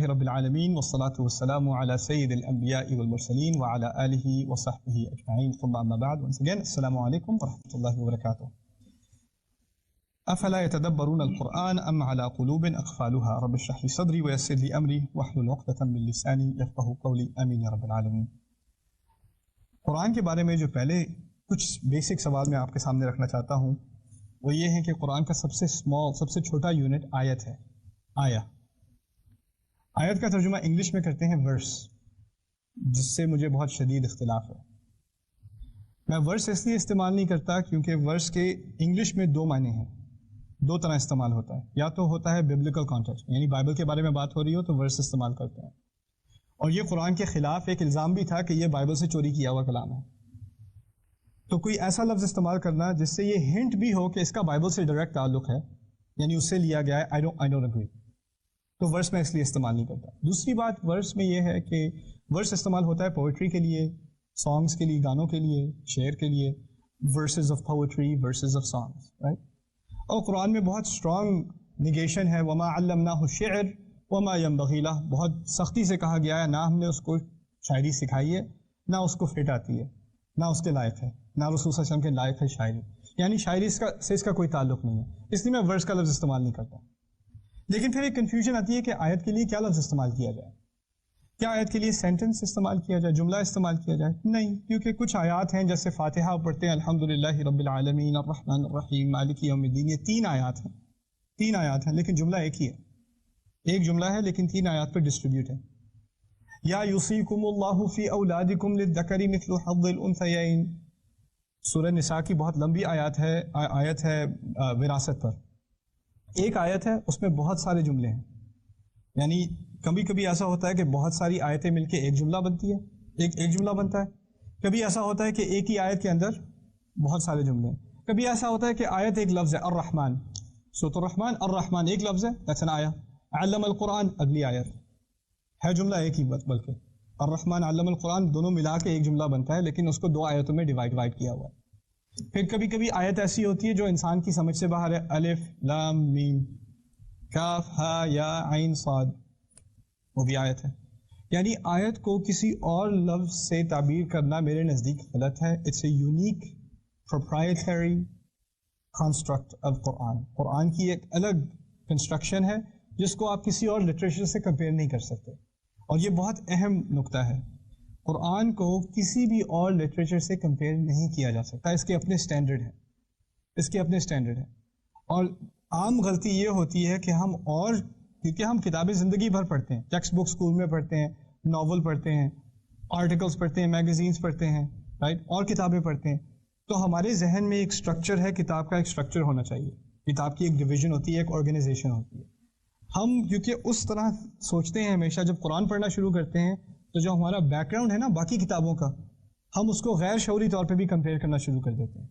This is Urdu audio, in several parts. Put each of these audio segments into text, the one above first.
للہ رب العالمین والصلاة والسلام علی سید الانبیاء والمرسلین وعلی آلہ وصحبہ اجمعین ثم اما بعد. Once again, السلام علیکم ورحمۃ اللہ وبرکاتہ. افلا يتدبرون القرآن ام على قلوب اقفالها رب اشرح لي صدری ويسر لي امری واحلل عقدۃ من لسانی یفقهوا قولی آمین یا رب العالمین. قرآن کے بارے میں جو پہلے کچھ بیسک سوال میں آپ کے سامنے رکھنا چاہتا ہوں وہ یہ ہے کہ قرآن کا سب سے چھوٹا یونٹ آیت ہے. آیت کا ترجمہ انگلش میں کرتے ہیں ورس، جس سے مجھے بہت شدید اختلاف ہے. میں ورس اس لیے استعمال نہیں کرتا کیونکہ ورس کے انگلش میں دو معنی ہیں، دو طرح استعمال ہوتا ہے. یا تو ہوتا ہے بیبلیکل کانٹیکسٹ، یعنی بائبل کے بارے میں بات ہو رہی ہو تو ورس استعمال کرتے ہیں، اور یہ قرآن کے خلاف ایک الزام بھی تھا کہ یہ بائبل سے چوری کیا ہوا کلام ہے. تو کوئی ایسا لفظ استعمال کرنا جس سے یہ ہنٹ بھی ہو کہ اس کا بائبل سے ڈائریکٹ تعلق ہے، یعنی اس سے لیا گیا ہے، I don't agree. تو ورس میں اس لیے استعمال نہیں کرتا. دوسری بات ورس میں یہ ہے کہ ورس استعمال ہوتا ہے پوئٹری کے لیے، سانگس کے لیے، گانوں کے لیے، شعر کے لیے، verses of poetry, verses of songs, right. اور قرآن میں بہت اسٹرانگ نگیشن ہے، وما علمناہ الشعر وما ينبغی لہ. بہت سختی سے کہا گیا ہے نہ ہم نے اس کو شاعری سکھائی ہے، نہ اس کو فٹ آتی ہے، نہ اس کے لائق ہے، نہ رسول صلی اللہ علیہ وسلم کے لائق ہے شاعری. یعنی شاعری سے اس کا کوئی تعلق نہیں ہے، اس لیے میں ورس کا لفظ استعمال نہیں کرتا. لیکن پھر ایک کنفیوژن آتی ہے کہ آیت کے لیے کیا لفظ استعمال کیا جائے. کیا آیت کے لیے سینٹنس استعمال کیا جائے، جملہ استعمال کیا جائے؟ نہیں، کیونکہ کچھ آیات ہیں جیسے فاتحہ پڑھتے ہیں الحمدللہ رب العالمین الرحمن الرحیم مالک یوم الدین، یہ تین آیات ہیں لیکن جملہ ایک ہی ہے، ایک جملہ ہے لیکن تین آیات پر ڈسٹریبیوٹ ہے. یا یوصیکم اللہ فی اولادکم للذکر مثل حظ الانثیین، سورہ نساء کی بہت لمبی آیت ہے وراثت پر. ایک آیت ہے اس میں بہت سارے جملے ہیں، یعنی کبھی کبھی ایسا ہوتا ہے کہ بہت ساری آیتیں مل کے ایک جملہ بنتی ہے، ایک جملہ بنتا ہے. کبھی ایسا ہوتا ہے کہ ایک ہی آیت کے اندر بہت سارے جملے ہیں. کبھی ایسا ہوتا ہے کہ آیت ایک لفظ ہے، الرحمن، سورۃ الرحمن، الرحمن ایک لفظ ہے، دیٹس این آیہ. علم القرآن اگلی آیت ہے، جملہ ایک ہی بلکہ الرحمن علم القرآن دونوں ملا کے ایک جملہ بنتا ہے، لیکن اس کو دو آیتوں میں ڈیوائڈ کیا ہوا ہے. پھر کبھی کبھی آیت ایسی ہوتی ہے جو انسان کی سمجھ سے باہر ہے، الف لام میم کاف ہا یا عین صاد، وہ بھی آیت ہے. یعنی آیت کو کسی اور لفظ سے تعبیر کرنا میرے نزدیک غلط ہے. It's a unique proprietary construct of Quran. Quran کی ایک الگ کنسٹرکشن ہے جس کو آپ کسی اور لٹریچر سے کمپیئر نہیں کر سکتے، اور یہ بہت اہم نقطہ ہے. قرآن کو کسی بھی اور لٹریچر سے کمپیئر نہیں کیا جا سکتا، اس کے اپنے سٹینڈرڈ ہیں. اور عام غلطی یہ ہوتی ہے کہ کیونکہ ہم کتابیں زندگی بھر پڑھتے ہیں، ٹیکسٹ بک اسکول میں پڑھتے ہیں، ناول پڑھتے ہیں، آرٹیکلس پڑھتے ہیں، میگزینس پڑھتے ہیں، رائٹ، اور کتابیں پڑھتے ہیں. تو ہمارے ذہن میں ایک اسٹرکچر ہے، کتاب کا ایک اسٹرکچر ہونا چاہیے، کتاب کی ایک ڈویژن ہوتی ہے، ایک آرگنائزیشن ہوتی ہے. ہم کیونکہ اس طرح سوچتے ہیں ہمیشہ، جب قرآن پڑھنا شروع کرتے ہیں تو جو ہمارا بیک گراؤنڈ ہے نا باقی کتابوں کا، ہم اس کو غیر شعوری طور پہ بھی کمپیئر کرنا شروع کر دیتے ہیں.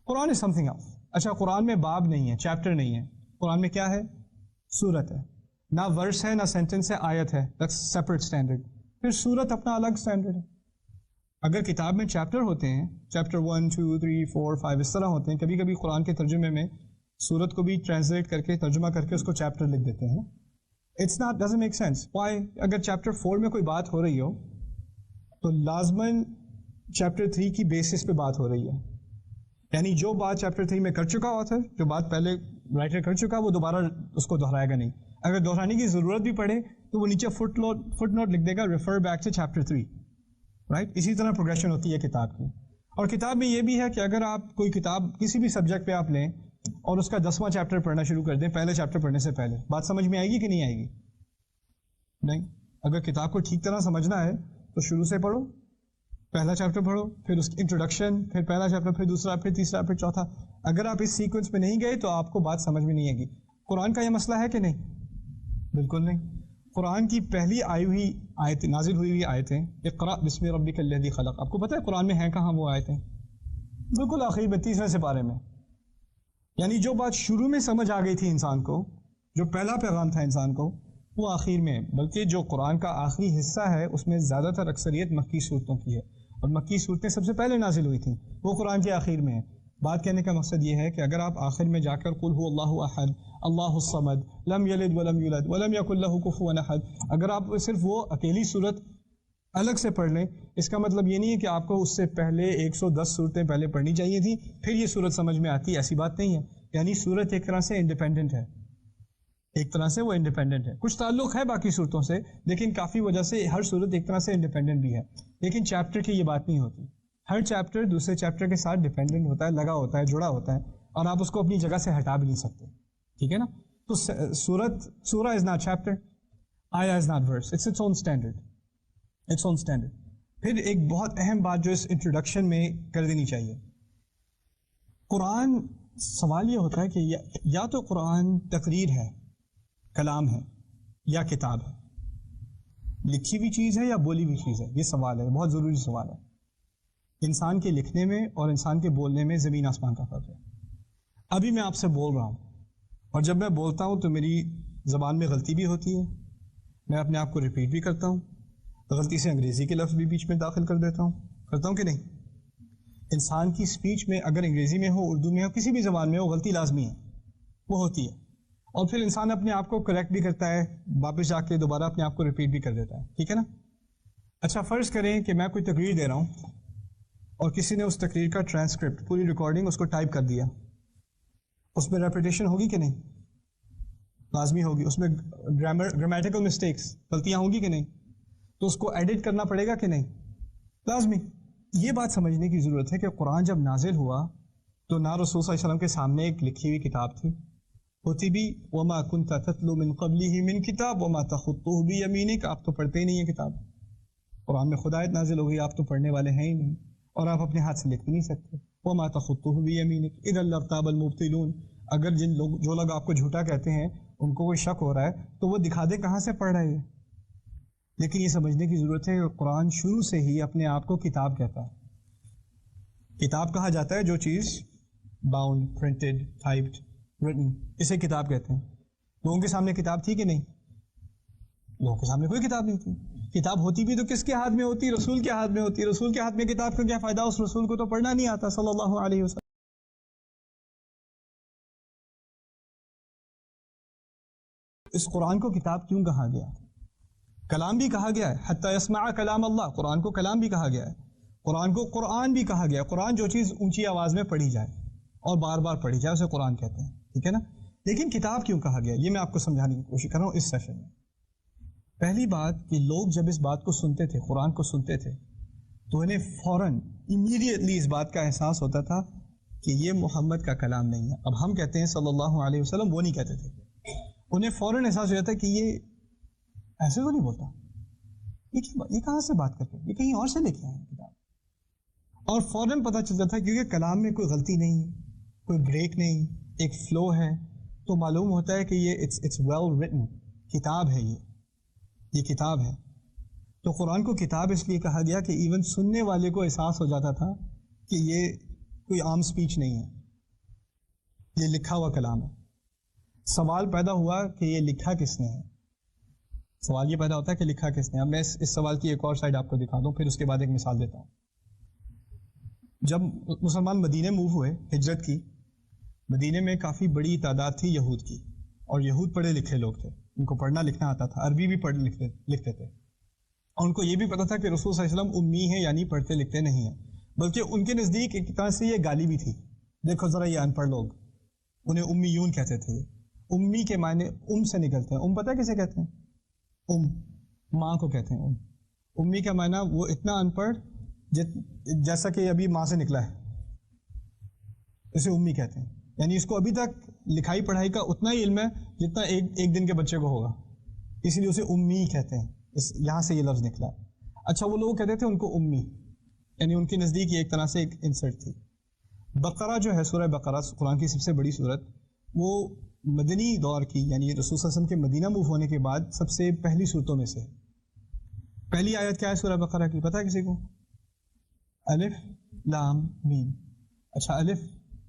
قرآن از سم تھنگ ایلس. اچھا، قرآن میں باب نہیں ہے، چیپٹر نہیں ہے، قرآن میں کیا ہے؟ سورت ہے. نہ ورس ہے، نہ سینٹنس ہے، آیت ہے، دیٹس سیپریٹ اسٹینڈرڈ. پھر سورت اپنا الگ اسٹینڈرڈ ہے. اگر کتاب میں چیپٹر ہوتے ہیں، چیپٹر 1 2 3 4 5 اس طرح ہوتے ہیں، کبھی کبھی قرآن کے ترجمے میں سورت کو بھی ٹرانسلیٹ کر کے ترجمہ کر کے اس کو چیپٹر لکھ دیتے ہیں. It's not doesn't make sense. Why? اگر چیپٹر 4 میں کوئی بات ہو رہی ہو تو لازماً چیپٹر 3 کی بیسس پہ بات ہو رہی ہے. یعنی جو بات چیپٹر 3 میں کر چکا آتھر، جو بات پہلے رائٹر کر چکا، وہ دوبارہ اس کو دہرائے گا نہیں. اگر دہرانے کی ضرورت بھی پڑے تو وہ نیچے فٹ نوٹ لکھ دے گا، refer back to chapter 3، right. اسی طرح پروگریشن ہوتی ہے کتاب کی. اور کتاب میں یہ بھی ہے کہ اگر آپ کوئی کتاب کسی بھی سبجیکٹ پہ آپ لیں اور اس کا 10واں چیپٹر پڑھنا شروع کر دیں پہلے چیپٹر پڑھنے سے پہلے، بات سمجھ میں آئے گی کہ نہیں آئے گی؟ نہیں. اگر کتاب کو ٹھیک طرح سمجھنا ہے تو شروع سے پڑھو، پہلا چیپٹر پڑھو، پھر اس کی انٹروڈکشن، پھر پہلا چیپٹر، پھر دوسرا، پھر تیسرا، پھر چوتھا. اگر آپ اس سیکوینس میں نہیں گئے تو آپ کو بات سمجھ میں نہیں آئے گی. قرآن کا یہ مسئلہ ہے کہ نہیں؟ بالکل نہیں. قرآن کی پہلی نازل ہوئی آیتیں اقرأ بسم ربک الذی خلق، آپ کو پتہ ہے قرآن میں ہیں کہاں وہ آیتیں؟ بالکل آخری 32ویں سپارے میں. یعنی جو بات شروع میں سمجھ آ گئی تھی انسان کو، جو پہلا پیغام تھا انسان کو، وہ آخر میں. بلکہ جو قرآن کا آخری حصہ ہے اس میں زیادہ تر اکثریت مکی صورتوں کی ہے، اور مکی صورتیں سب سے پہلے نازل ہوئی تھیں، وہ قرآن کے آخر میں ہیں. بات کہنے کا مقصد یہ ہے کہ اگر آپ آخر میں جا کر قل هو اللہ احد اللہ الصمد لم یلد ولم یولد ولم یکن له کفوا احد، اگر آپ صرف وہ اکیلی صورت الگ سے پڑھ لیں، اس کا مطلب یہ نہیں ہے کہ آپ کو اس سے پہلے 110 صورتیں پہلے پڑھنی چاہیے تھیں پھر یہ صورت سمجھ میں آتی، ایسی بات نہیں ہے. یعنی صورت ایک طرح سے انڈیپینڈنٹ ہے، ایک طرح سے وہ انڈیپینڈنٹ ہے. کچھ تعلق ہے باقی صورتوں سے، لیکن کافی وجہ سے ہر صورت ایک طرح سے انڈیپینڈنٹ بھی ہے. لیکن چیپٹر کی یہ بات نہیں ہوتی، ہر چیپٹر دوسرے چیپٹر کے ساتھ ڈیپینڈنٹ ہوتا ہے، لگا ہوتا ہے، جڑا ہوتا ہے، اور آپ اس کو اپنی جگہ سے ہٹا بھی نہیں سکتے. ٹھیک ہے نا؟ تو سورہ از ناٹ چیپٹر، آیا is not verse, it's it's own standard, it's own standard. پھر ایک بہت اہم بات جو اس انٹروڈکشن میں کر دینی چاہیے، قرآن، سوال یہ ہوتا ہے کہ یا تو قرآن تقریر ہے، کلام ہے، یا کتاب ہے، لکھی ہوئی چیز ہے یا بولی ہوئی چیز ہے. یہ سوال ہے، بہت ضروری سوال ہے. انسان کے لکھنے میں اور انسان کے بولنے میں زمین آسمان کا فرق ہے. ابھی میں آپ سے بول رہا ہوں، اور جب میں بولتا ہوں تو میری زبان میں غلطی بھی ہوتی ہے، میں اپنے آپ کو ریپیٹ بھی کرتا ہوں، غلطی سے انگریزی کے لفظ بھی بیچ میں داخل کر دیتا ہوں، کرتا ہوں کہ نہیں؟ انسان کی سپیچ میں اگر انگریزی میں ہو، اردو میں ہو، کسی بھی زبان میں ہو، غلطی لازمی ہے، وہ ہوتی ہے. اور پھر انسان اپنے آپ کو کریکٹ بھی کرتا ہے، واپس جا کے دوبارہ اپنے آپ کو ریپیٹ بھی کر دیتا ہے. ٹھیک ہے نا؟ اچھا، فرض کریں کہ میں کوئی تقریر دے رہا ہوں اور کسی نے اس تقریر کا ٹرانسکرپٹ، پوری ریکارڈنگ اس کو ٹائپ کر دیا، اس میں ریپیٹیشن ہوگی کہ نہیں؟ لازمی ہوگی. اس میں گرامیٹیکل مسٹیکس، غلطیاں ہوں گی کہ نہیں؟ تو اس کو ایڈٹ کرنا پڑے گا کہ نہیں؟ لازمی. یہ بات سمجھنے کی ضرورت ہے کہ قرآن جب نازل ہوا تو نہ رسول صلی اللہ علیہ وسلم کے سامنے ایک لکھی ہوئی کتاب تھی، ہوتی بھی وما كنت تتلو من قبله من کتاب وما تخطه بيمينك، آپ تو پڑھتے ہی نہیں ہیں کتاب. قرآن میں خدا آیت نازل ہو گئی، آپ تو پڑھنے والے ہیں ہی نہیں، اور آپ اپنے ہاتھ سے لکھ بھی نہیں سکتے. وما تخطه بيمينك اذا لارتاب المبطلون، اگر جو لوگ آپ کو جھوٹا کہتے ہیں ان کو کوئی شک ہو رہا ہے تو وہ دکھا دے کہاں سے پڑھ رہے ہیں. لیکن یہ سمجھنے کی ضرورت ہے کہ قرآن شروع سے ہی اپنے آپ کو کتاب کہتا ہے. کتاب کہا جاتا ہے جو چیز باؤنڈ، پرنٹڈ، ٹائپڈ، ریٹن، اسے کتاب کہتے ہیں. لوگوں کے سامنے کتاب تھی کہ نہیں؟ لوگوں کے سامنے کوئی کتاب نہیں تھی. کتاب ہوتی بھی تو کس کے ہاتھ میں ہوتی؟ رسول کے ہاتھ میں ہوتی. رسول کے ہاتھ میں کتاب کا کیا فائدہ؟ اس رسول کو تو پڑھنا نہیں آتا صلی اللہ علیہ وسلم. اس قرآن کو کتاب کیوں کہا گیا؟ کلام بھی کہا گیا ہے، حتی یسمع کلام اللہ، قرآن کو کلام بھی کہا گیا ہے، قرآن کو قرآن بھی کہا گیا ہے. قرآن جو چیز اونچی آواز میں پڑھی جائے اور بار بار پڑھی جائے اسے قرآن کہتے ہیں. ٹھیک ہے نا؟ لیکن کتاب کیوں کہا گیا، یہ میں آپ کو سمجھانے کی کوشش کر رہا ہوں اس سیشن میں. پہلی بات کہ لوگ جب اس بات کو سنتے تھے، قرآن کو سنتے تھے، تو انہیں فوراً امیڈیٹلی اس بات کا احساس ہوتا تھا کہ یہ محمد کا کلام نہیں ہے. اب ہم کہتے ہیں صلی اللہ علیہ وسلم، وہ نہیں کہتے تھے. انہیں فوراً احساس ہو جاتا ہے کہ یہ ایسے تو نہیں بولتا، یہ کہاں سے بات کرتے، یہ کہیں اور سے لے کے آئے کتاب. اور فوراً پتہ چلتا تھا کیونکہ کلام میں کوئی غلطی نہیں، کوئی بریک نہیں، ایک فلو ہے، تو معلوم ہوتا ہے کہ یہ اٹس ویل ریٹن، کتاب ہے، یہ کتاب ہے. تو قرآن کو کتاب اس لیے کہا گیا کہ ایون سننے والے کو احساس ہو جاتا تھا کہ یہ کوئی عام سپیچ نہیں ہے، یہ لکھا ہوا کلام ہے. سوال پیدا ہوا کہ یہ لکھا کس نے ہے. سوال یہ پیدا ہوتا ہے کہ لکھا کس نے. اب میں اس سوال کی ایک اور سائڈ آپ کو دکھا دوں، پھر اس کے بعد ایک مثال دیتا ہوں. جب مسلمان مدینے موو ہوئے، ہجرت کی، مدینے میں کافی بڑی تعداد تھی یہود کی، اور یہود پڑھے لکھے لوگ تھے، ان کو پڑھنا لکھنا آتا تھا، عربی بھی پڑھ لکھتے تھے، اور ان کو یہ بھی پتا تھا کہ رسول صلی اللہ علیہ وسلم امی ہیں، یعنی پڑھتے لکھتے نہیں ہیں، بلکہ ان کے نزدیک ایک طرح سے یہ گالی بھی تھی. دیکھو ذرا یہ ان پڑھ لوگ، انہیں امیون کہتے تھے. امی کے معنی سے نکلتے ہیں. پتہ ہے کسے کہتے ہیں؟ ماں کو کہتے ہیں. امی کا معنی وہ اتنا ان پڑھ جیسا کہ ابھی ماں سے نکلا ہے، اسے امی کہتے ہیں. یعنی اس کو ابھی تک لکھائی پڑھائی کا اتنا ہی علم ہے جتنا ایک دن کے بچے کو ہوگا، اس لیے اسے امی کہتے ہیں. یہاں سے یہ لفظ نکلا. اچھا، وہ لوگ کہتے تھے ان کو امی، یعنی ان کے نزدیک یہ ایک طرح سے ایک انسرٹ تھی. بقرہ جو ہے، سورہ بقرہ قرآن کی سب سے بڑی سورت، وہ مدنی دور کی، یعنی رسول صلی اللہ علیہ وسلم کے مدینہ موو ہونے کے بعد سب سے پہلی صورتوں میں سے. پہلی آیت کیا ہے سورہ بقرہ کی، پتہ ہے کسی کو؟ الف لام میم. اچھا، الف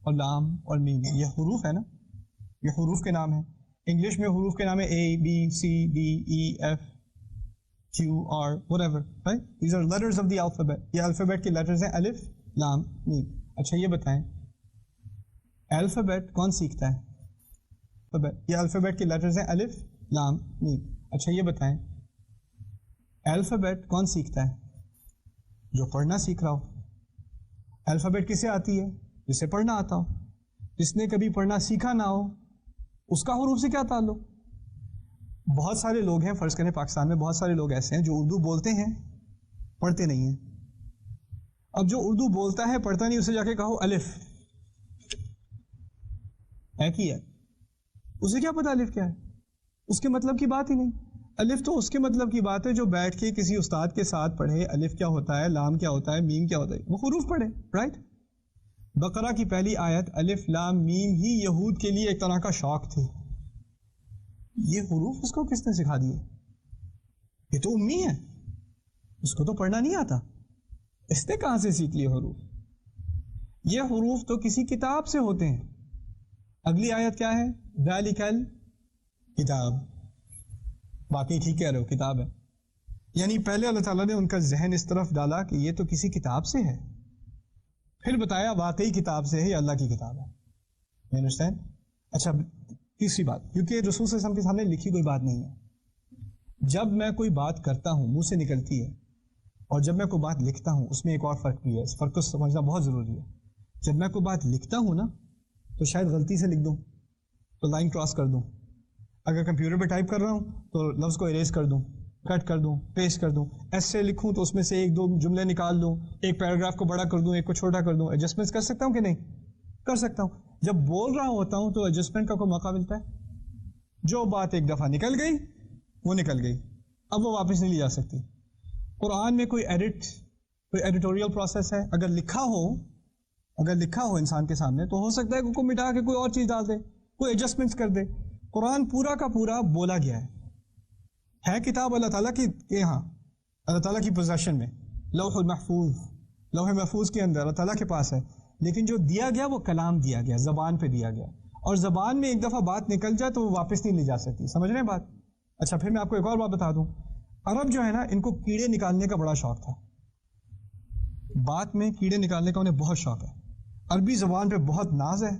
اور لام اور میم یہ حروف ہے نا، یہ حروف کے نام ہیں. انگلش میں حروف کے نام ہے A B C D E F Q R whatever, right? These are letters of the alphabet. یہ الفابیٹ کے لیٹرز ہیں، الف لام میم. اچھا، یہ بتائیں الفابیٹ کون سیکھتا ہے؟ یہ الفابیٹ کے لیٹرز ہیں الف لام میم. اچھا یہ بتائیں الفابیٹ کون سیکھتا ہے؟ جو پڑھنا سیکھ رہا ہو. الفابیٹ کسے آتی ہے؟ جسے پڑھنا آتا ہو. جس نے کبھی پڑھنا سیکھا نہ ہو اس کا حروف سے کیا تعلق؟ بہت سارے لوگ ہیں، فرض کریں پاکستان میں بہت سارے لوگ ایسے ہیں جو اردو بولتے ہیں پڑھتے نہیں ہیں. اب جو اردو بولتا ہے پڑھتا نہیں، اسے جا کے کہو الف ہے کی ہے، اسے کیا پتا الف کیا ہے؟ اس کے مطلب کی بات ہی نہیں. الف تو اس کے مطلب کی بات ہے جو بیٹھ کے کسی استاد کے ساتھ پڑھے الف کیا ہوتا ہے، لام کیا ہوتا ہے، میم کیا ہوتا ہے، وہ حروف پڑھے. رائٹ. بقرہ کی پہلی آیت الف لام میم ہی یہود کے لیے ایک طرح کا شوق تھی. یہ حروف اس کو کس نے سکھا دیے؟ یہ تو امی ہے، اس کو تو پڑھنا نہیں آتا، اس نے کہاں سے سیکھ لیے حروف؟ یہ حروف تو کسی کتاب سے ہوتے ہیں. اگلی آیت کیا ہے؟ ذالک الکتاب. باقی ٹھیک کہہ رہے ہو، کتاب ہے. یعنی پہلے اللہ تعالیٰ نے ان کا ذہن اس طرف ڈالا کہ یہ تو کسی کتاب سے ہے، پھر بتایا واقعی کتاب سے ہے، یہ اللہ کی کتاب ہے. You understand؟ اچھا تیسری بات، کیونکہ رسول صلی اللہ علیہ وسلم کے سامنے لکھی کوئی بات نہیں ہے. جب میں کوئی بات کرتا ہوں منہ سے نکلتی ہے، اور جب میں کوئی بات لکھتا ہوں اس میں ایک اور فرق بھی ہے. اس فرق کو سمجھنا بہت ضروری ہے. جب میں کوئی بات لکھتا ہوں نا تو شاید غلطی سے لکھ دوں تو لائن کراس کر دوں. اگر کمپیوٹر پہ ٹائپ کر رہا ہوں تو لفظ کو اریز کر دوں، کٹ کر دوں، پیسٹ کر دوں. ایسے لکھوں تو اس میں سے ایک دو جملے نکال دوں، ایک پیراگراف کو بڑا کر دوں، ایک کو چھوٹا کر دوں. ایڈجسٹمنٹ کر سکتا ہوں کہ نہیں؟ کر سکتا ہوں. جب بول رہا ہوتا ہوں تو ایڈجسٹمنٹ کا کوئی موقع ملتا ہے؟ جو بات ایک دفعہ نکل گئی وہ نکل گئی، اب وہ واپس نہیں لی جا سکتی. قرآن میں کوئی ایڈیٹوریل پروسیس ہے. اگر لکھا ہو انسان کے سامنے تو ہو سکتا ہے کہ کوئی مٹا کے کوئی اور چیز ڈال دے، کوئی ایڈجسٹمنٹس کر دے. قرآن پورا کا پورا بولا گیا ہے کتاب اللہ تعالیٰ کی یہاں، اللہ تعالیٰ کی پوزیشن میں، لوح محفوظ کے اندر اللہ تعالیٰ کے پاس ہے. لیکن جو دیا گیا وہ کلام دیا گیا، زبان پہ دیا گیا، اور زبان میں ایک دفعہ بات نکل جائے تو وہ واپس نہیں لی جا سکتی. سمجھ رہے ہیں بات؟ اچھا پھر میں آپ کو ایک اور بات بتا دوں. عرب جو ہے نا ان کو کیڑے نکالنے کا بڑا شوق تھا. بات میں کیڑے نکالنے کا انہیں بہت شوق ہے. عربی زبان پہ بہت ناز ہے،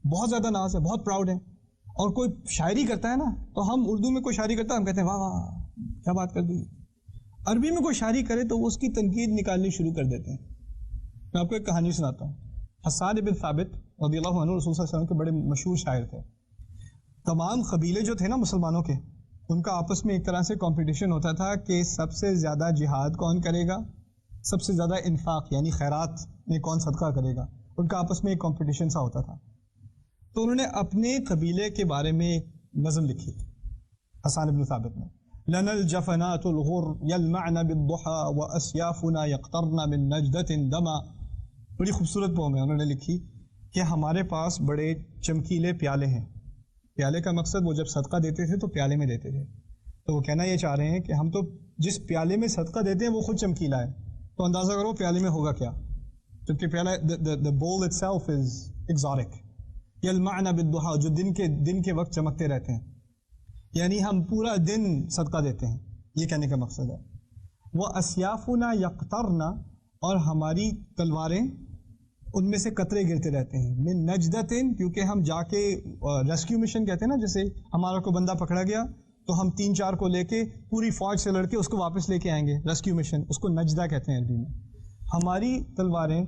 بہت زیادہ ناز ہے، بہت پراؤڈ ہے. اور کوئی شاعری کرتا ہے نا تو ہم اردو میں کوئی شاعری کرتا ہے ہم کہتے ہیں واہ واہ کیا بات کر دی. عربی میں کوئی شاعری کرے تو وہ اس کی تنقید نکالنی شروع کر دیتے ہیں. میں آپ کو ایک کہانی سناتا ہوں. حسان بن ثابت رضی اللہ عنہ رسول صلی اللہ علیہ وسلم کے بڑے مشہور شاعر تھے. تمام قبیلے جو تھے نا مسلمانوں کے، ان کا آپس میں ایک طرح سے کمپٹیشن ہوتا تھا کہ سب سے زیادہ جہاد کون کرے گا، سب سے زیادہ انفاق یعنی خیرات میں کون صدقہ کرے گا. ان کا آپس میں ایک کمپٹیشن سا ہوتا تھا. تو انہوں نے اپنے قبیلے کے بارے میں ایک نظم لکھی حسان بن ثابت نے. لنا الجفنات الغر يلمعن بالضحى واسيافنا يقطرن من نجدة دما. بڑی خوبصورت پوم ہے. انہوں نے لکھی کہ ہمارے پاس بڑے چمکیلے پیالے ہیں. پیالے کا مقصد وہ جب صدقہ دیتے تھے تو پیالے میں دیتے تھے. تو وہ کہنا یہ چاہ رہے ہیں کہ ہم تو جس پیالے میں صدقہ دیتے ہیں وہ خود چمکیلا ہے. تو اندازہ کرو پیالے میں ہوگا کیا. کیونکہ پیالہ the bowl itself is exotic. یلمعن بالضحى جو دن کے وقت چمکتے رہتے ہیں، یعنی ہم پورا دن صدقہ دیتے ہیں، یہ کہنے کا مقصد ہے. وہ اسیافنا یقطرن اور ہماری تلواریں ان میں سے قطرے گرتے رہتے ہیں. من نجدتن کیونکہ ہم جا کے ریسکیو مشن کہتے ہیں نا، جیسے ہمارا کوئی بندہ پکڑا گیا تو ہم 3-4 کو لے کے پوری فوج سے لڑ کے اس کو واپس لے کے آئیں گے. ریسکیو مشن اس کو نجدہ کہتے ہیں عربی میں. ہماری تلواریں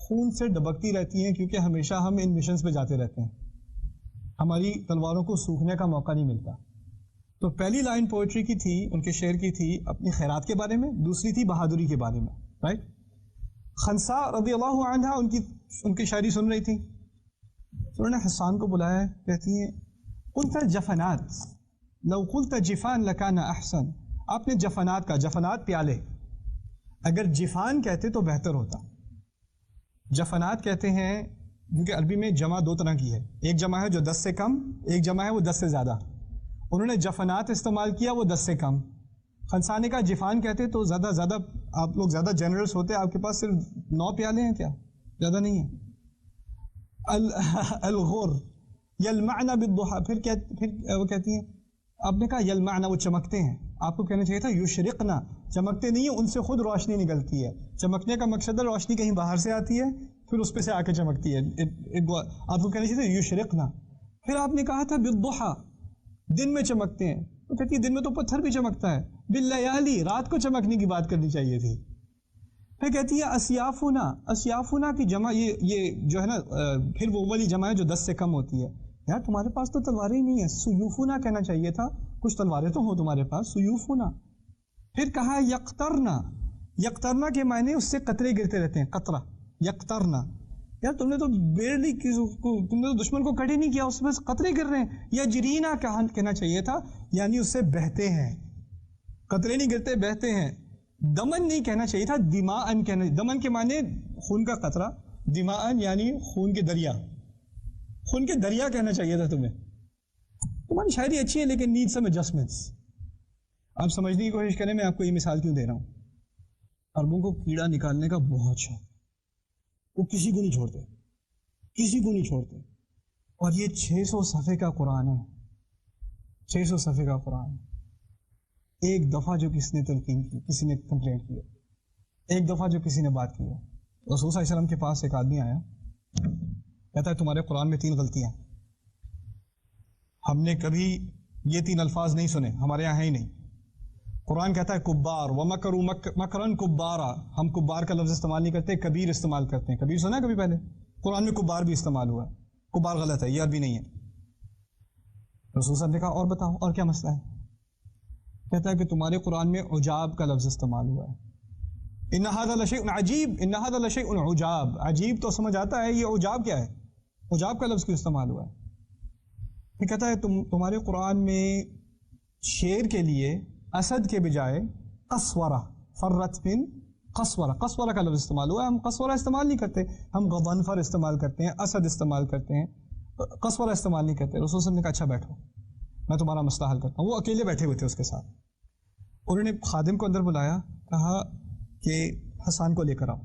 خون سے ڈبکتی رہتی ہیں کیونکہ ہمیشہ ہم ان مشنز پہ جاتے رہتے ہیں. ہماری تلواروں کو سوکھنے کا موقع نہیں ملتا. تو پہلی لائن پوئٹری کی تھی، ان کے شعر کی تھی اپنی خیرات کے بارے میں، دوسری تھی بہادری کے بارے میں. رائٹ. خنسا رضی اللہ عنہا ان کی شاعری سن رہی تھی. انہوں نے حسان کو بلایا، کہتی ہیں قلت جفنات لو قلت جفان لکان احسن. آپ نے جفنات کا، جفنات پیالے، اگر جفان کہتے تو بہتر ہوتا. جفنات کہتے ہیں کیونکہ عربی میں جمع 2 طرح کی ہے. ایک جمع ہے جو 10 سے کم، ایک جمع ہے وہ 10 سے زیادہ. انہوں نے جفنات استعمال کیا، وہ 10 سے کم. خنسانے کا جفان کہتے تو زیادہ آپ لوگ زیادہ جنرلس ہوتے. آپ کے پاس صرف 9 پیالے ہیں کیا؟ زیادہ نہیں ہے. الغر یلمعن بالضحى، پھر وہ کہتی ہیں، آپ نے کہا یلمعن وہ چمکتے ہیں، آپ کو کہنا چاہیے تھا یشرقنا. چمکتے نہیں ہیں، ان سے خود روشنی نکلتی ہے. چمکنے کا مقصد ہے روشنی کہیں باہر سے آتی ہے پھر اس پہ سے آ کے چمکتی ہے. آپ کو کہنا چاہیے تھا یشرقنا. پھر آپ نے کہا تھا بالضحیٰ, دن میں چمکتے ہیں. تو کہتی ہے دن میں تو پتھر بھی چمکتا ہے. باللیالی, رات کو چمکنے کی بات کرنی چاہیے تھی. پھر کہتی ہے اسیافنا. اسیافنا کی جمع یہ جو ہے نا, پھر وہ والی جمع ہے جو 10 سے کم ہوتی ہے. یار تمہارے پاس تو تلواریں ہی نہیں ہے, سیوفنا کہنا چاہیے تھا, کچھ تلواریں تو ہوں تمہارے پاس, سیوفنا. پھر کہا یقترنا. یقترنا کے معنی اس سے قطرے گرتے رہتے ہیں, قطرہ, یقترنا. یار تم نے تو بیرلی, تم نے تو دشمن کو کٹ ہی نہیں کیا, اس میں قطرے گر رہے ہیں. یا جرینا کہنا چاہیے تھا, یعنی اس سے بہتے ہیں, قطرے نہیں گرتے, بہتے ہیں. دمن نہیں کہنا چاہیے تھا, دماءن کہنا. دمن کے معنی خون کا قطرہ, دماءن یعنی خون کے دریا. خون کے دریا کہنا چاہیے تھا تمہیں. تمہاری شاعری اچھی ہے لیکن نیڈ سم ایڈجسٹمنٹس. آپ سمجھنے کی کوشش کریں میں آپ کو یہ مثال کیوں دے رہا ہوں. عربوں کو کیڑا نکالنے کا بہت شوق, وہ کسی کو نہیں چھوڑتے, کسی کو نہیں چھوڑتے. اور یہ 600 صفحے کا قرآن ہے, 600 صفحے کا قرآن. ایک دفعہ جو کسی نے تلقین کی, کسی نے کمپلینٹ کی, ایک دفعہ جو کسی نے بات کی ہے. رسول صلی اللہ علیہ وسلم کے پاس ایک آدمی آیا, کہتا ہے تمہارے قرآن میں 3 غلطیاں, ہم نے کبھی یہ 3 الفاظ نہیں سنے, ہمارے یہاں ہے ہی نہیں. قرآن کہتا ہے کبار ومکروا مکرن کبارا, ہم کبار کا لفظ استعمال نہیں کرتے, کبیر استعمال کرتے ہیں. کبیر سنا ہے کبھی پہلے؟ قرآن میں کبار بھی استعمال ہوا ہے. کبار غلط ہے, یہ عربی نہیں ہے. رسول صاحب نے کہا اور بتاؤ اور کیا مسئلہ ہے؟ کہتا ہے کہ تمہارے قرآن میں عجاب کا لفظ استعمال ہوا ہے. ان ھذا لشیء عجیب, ان ھذا لشیء عجاب. عجیب تو سمجھ آتا ہے, یہ عجاب کیا ہے؟ عجاب کا لفظ کیوں استعمال ہوا ہے؟ یہ کہتا ہے تمہارے قرآن میں شیر کے لیے اسد کے بجائے قسورہ, فرت من قسورہ, قسورہ کا لفظ استعمال ہوا ہے. ہم قسورہ استعمال نہیں کرتے, ہم غضنفر استعمال کرتے ہیں, اسد استعمال کرتے ہیں, قسورہ استعمال نہیں کرتے. رسول صلی اللہ علیہ وسلم نے کہا اچھا بیٹھو, میں تمہارا مسئلہ حل کرتا ہوں. وہ اکیلے بیٹھے ہوئے تھے اس کے ساتھ. انہوں نے خادم کو اندر بلایا, کہا کہ حسان کو لے کر آؤ.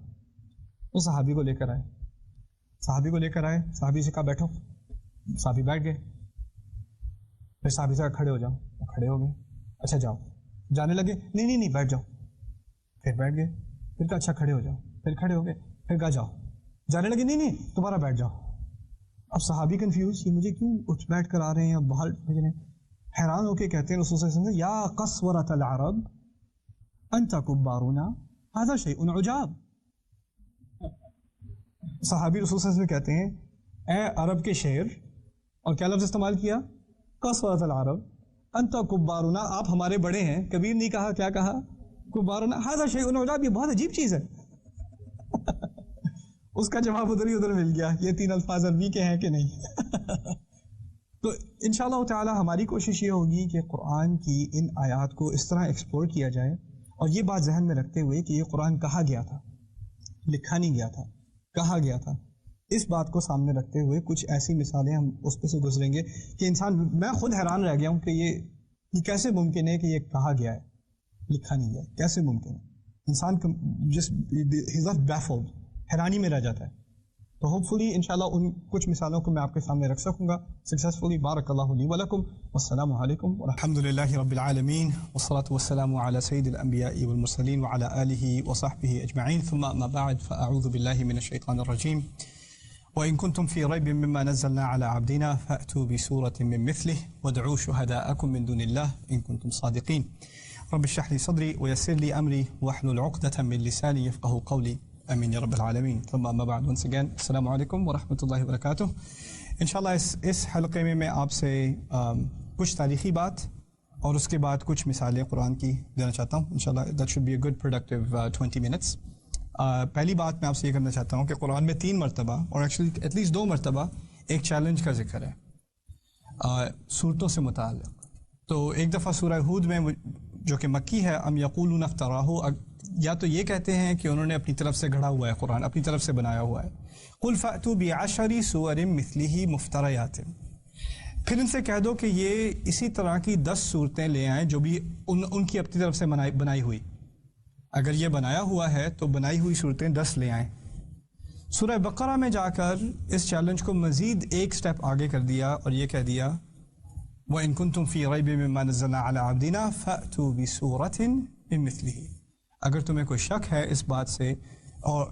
وہ صحابی کو لے کر آئے, صحابی کو لے کر آئے, صحابی سے کہا بیٹھو. صحابی بیٹھ گئے. پھر صحابی سے کہا کھڑے ہو جاؤ, وہ کھڑے ہو گئے. اچھا جاؤ. جانے لگے, نہیں بیٹھ جاؤ. پھر بیٹھ گئے. پھر کہا اچھا کھڑے ہو جاؤ. پھر کھڑے ہو گئے. پھر کہا جاؤ. جانے لگے, نہیں دوبارہ بیٹھ جاؤ. اب صحابی کنفیوز, یہ مجھے کیوں اٹھ بیٹھ کر آ رہے ہیں, اب باہر بھیجنے. حیران ہو کے کہتے ہیں رسول صلی اللہ علیہ وسلم, یا قسورۃ العرب انت کبارنا ھذا شیء عجاب. صحابی رسول صلی اللہ علیہ وسلم کہتے ہیں اے عرب کے شعر, اور کیا لفظ استعمال کیا؟ قسورۃ العرب انت کبارنا, آپ ہمارے بڑے ہیں. کبیر نہیں کہا, کیا کہا؟ کبارنا ھذا شیء عجاب, یہ بہت عجیب چیز ہے. اس کا جواب ادھر ہی ادھر مل گیا, یہ 3 الفاظ عربی کے ہیں کہ نہیں. تو انشاءاللہ تعالی ہماری کوشش یہ ہوگی کہ قرآن کی ان آیات کو اس طرح ایکسپلور کیا جائے, اور یہ بات ذہن میں رکھتے ہوئے کہ یہ قرآن کہا گیا تھا, لکھا نہیں گیا تھا, کہا گیا تھا. اس بات کو سامنے رکھتے ہوئے کچھ ایسی مثالیں ہم اس پہ سے گزریں گے کہ انسان, میں خود حیران رہ گیا ہوں کہ یہ کیسے ممکن ہے کہ یہ کہا گیا ہے, لکھا نہیں گیا, کیسے ممکن ہے؟ انسان baffled, حیرانی میں رہ جاتا ہے. تو ہوپ فلی انشاءاللہ ان کچھ مثالوں کو میں آپ کے سامنے رکھ سکوں گا سکسیسفلی. بارک اللہ لی ولکم, والسلام علیکم. الحمد للہ رب العالمین, والصلاة والسلام علی سید الانبیاء والمرسلین وعلی آلہ وصحبہ اجمعین, ثم اما بعد فاعوذ باللہ من الشیطان الرجیم. وإن كنتم في ريب مما نزلنا على عبدنا فأتوا بسورة من مثله وادعوا شهداءكم من دون الله إن كنتم صادقين. رب اشرح لي صدري ويسر لي أمري واحلل عقدة من لساني يفقهوا قولي. آمین یا رب العالمین. ثم اما بعد, once again السلام علیکم ورحمۃ اللہ وبرکاتہ. انشاءاللہ اس حلقے میں میں آپ سے کچھ تاریخی بات اور اس کے بعد کچھ مثالیں قرآن کی دینا چاہتا ہوں. انشاءاللہ that should be a good productive 20 minutes. پہلی بات میں آپ سے یہ کرنا چاہتا ہوں کہ قرآن میں 3 مرتبہ اور ایکچولی ایٹ لیسٹ 2 مرتبہ ایک چیلنج کا ذکر ہے صورتوں سے متعلق. تو ایک دفعہ سورہ ہود میں جو کہ مکی ہے, ام یقولون افتراہ, یا تو یہ کہتے ہیں کہ انہوں نے اپنی طرف سے گھڑا ہوا ہے قرآن, اپنی طرف سے بنایا ہوا ہے. قل فأتوا بعشر سور مثلہ مفتریات, پھر ان سے کہہ دو کہ یہ اسی طرح کی 10 صورتیں لے آئیں جو بھی ان کی اپنی طرف سے بنائی ہوئی. اگر یہ بنایا ہوا ہے تو بنائی ہوئی صورتیں 10 لے آئیں. سورہ بقرہ میں جا کر اس چیلنج کو مزید ایک سٹیپ آگے کر دیا اور یہ کہہ دیا وَإِن كُنتُم فِي رَيْبٍ مِّمَّا نَزَّلْنَا عَلَىٰ عَبْدِنَا فَأْتُوا بِسُورَةٍ مِّن مِّثْلِهِ. اگر تمہیں کوئی شک ہے اس بات سے اور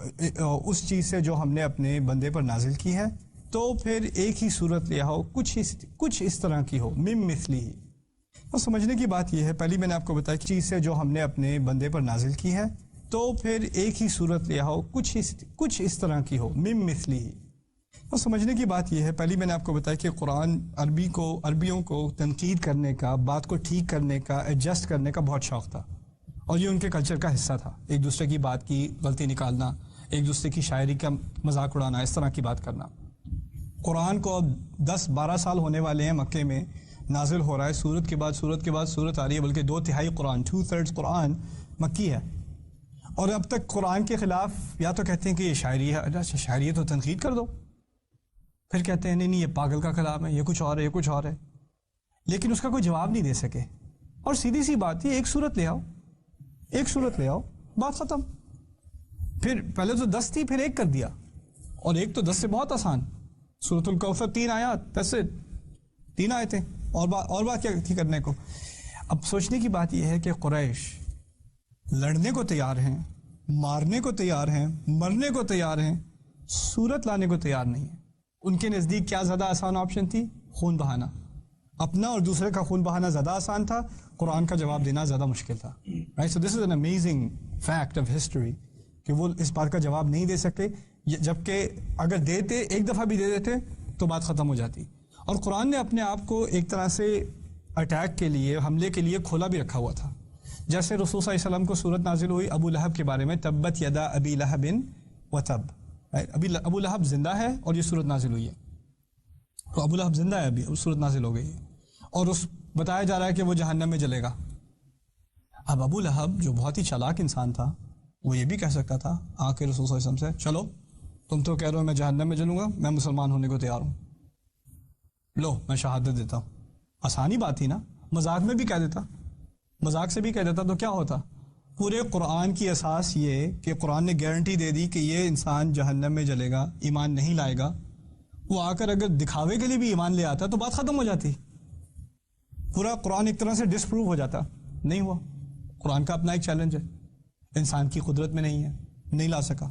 اس چیز سے جو ہم نے اپنے بندے پر نازل کی ہے تو پھر ایک ہی صورت لیا ہو، کچھ اس طرح کی ہو، مم مثلی ہی۔ اور سمجھنے کی بات یہ ہے، پہلی میں نے آپ کو بتایا کہ چیز سے جو ہم نے اپنے بندے پر نازل کی ہے تو پھر ایک ہی صورت لیا ہو، کچھ اس طرح کی ہو، مم مثلی ہی۔ اور سمجھنے کی بات یہ ہے، پہلی میں نے آپ کو بتایا کہ قرآن عربیوں کو تنقید کرنے کا، بات کو ٹھیک کرنے کا، ایڈجسٹ کرنے کا بہت شوق تھا، اور یہ ان کے کلچر کا حصہ تھا، ایک دوسرے کی بات کی غلطی نکالنا، ایک دوسرے کی شاعری کا مذاق اڑانا، اس طرح کی بات کرنا۔ قرآن کو 10-12 سال ہونے والے ہیں مکے میں نازل ہو رہا ہے، سورت کے بعد سورت کے بعد سورت آ رہی ہے، بلکہ 2/3 قرآن 2/3 قرآن مکی ہے، اور اب تک قرآن کے خلاف یا تو کہتے ہیں کہ یہ شاعری ہے، اچھا شاعری ہے تو تنقید کر دو، پھر کہتے ہیں نہیں یہ پاگل کا کلام ہے، یہ کچھ اور ہے، یہ کچھ اور ہے، لیکن اس کا کوئی جواب نہیں دے سکے۔ اور سیدھی سی بات ہے، ایک صورت لے آؤ، بات ختم۔ پھر پہلے تو 10 تھی، پھر 1 کر دیا، اور 1 تو 10 سے بہت آسان۔ سورۃ الکوثر 3 آیات، 10 سے 3 آیتیں، اور بات کیا تھی کرنے کو۔ اب سوچنے کی بات یہ ہے کہ قریش لڑنے کو تیار ہیں، مارنے کو تیار ہیں، مرنے کو تیار ہیں، سورت لانے کو تیار نہیں ہیں۔ ان کے نزدیک کیا زیادہ آسان آپشن تھی؟ خون بہانا، اپنا اور دوسرے کا خون بہانا زیادہ آسان تھا، قرآن کا جواب دینا زیادہ مشکل تھا۔ So this is an amazing fact of history کہ وہ اس بات کا جواب نہیں دے سکے، جبکہ اگر دیتے، ایک دفعہ بھی دے دیتے تو بات ختم ہو جاتی۔ اور قرآن نے اپنے آپ کو ایک طرح سے اٹیک کے لیے، حملے کے لیے کھولا بھی رکھا ہوا تھا۔ جیسے رسول صلی اللہ علیہ وسلم کو صورت نازل ہوئی ابو لہب کے بارے میں، تبت یدا ابی لہب وتب، ابو لہب زندہ ہے اور یہ صورت نازل ہوئی ہے، تو ابو لہب زندہ ہے ابھی، صورت نازل ہو گئی ہے، اور بتایا جا رہا ہے کہ وہ جہنم میں جلے گا۔ اب ابو لہب جو بہت ہی چالاک انسان تھا، وہ یہ بھی کہہ سکتا تھا آ کے رسول صلی اللہ علیہ وسلم سے، چلو تم تو کہہ رہے ہو میں جہنم میں جلوں گا، میں مسلمان ہونے کو تیار ہوں، لو میں شہادت دیتا ہوں۔ آسانی بات تھی نا، مذاق میں بھی کہہ دیتا، مذاق سے بھی کہہ دیتا تو کیا ہوتا؟ پورے قرآن کی اساس یہ کہ قرآن نے گارنٹی دے دی کہ یہ انسان جہنم میں جلے گا، ایمان نہیں لائے گا، وہ آ کر اگر دکھاوے کے لیے بھی ایمان لے آتا تو بات ختم ہو جاتی، پورا قرآن ایک طرح سے ڈس پروو ہو جاتا۔ نہیں ہوا، قرآن کا اپنا ایک چیلنج ہے، انسان کی قدرت میں نہیں ہے، نہیں لا سکا،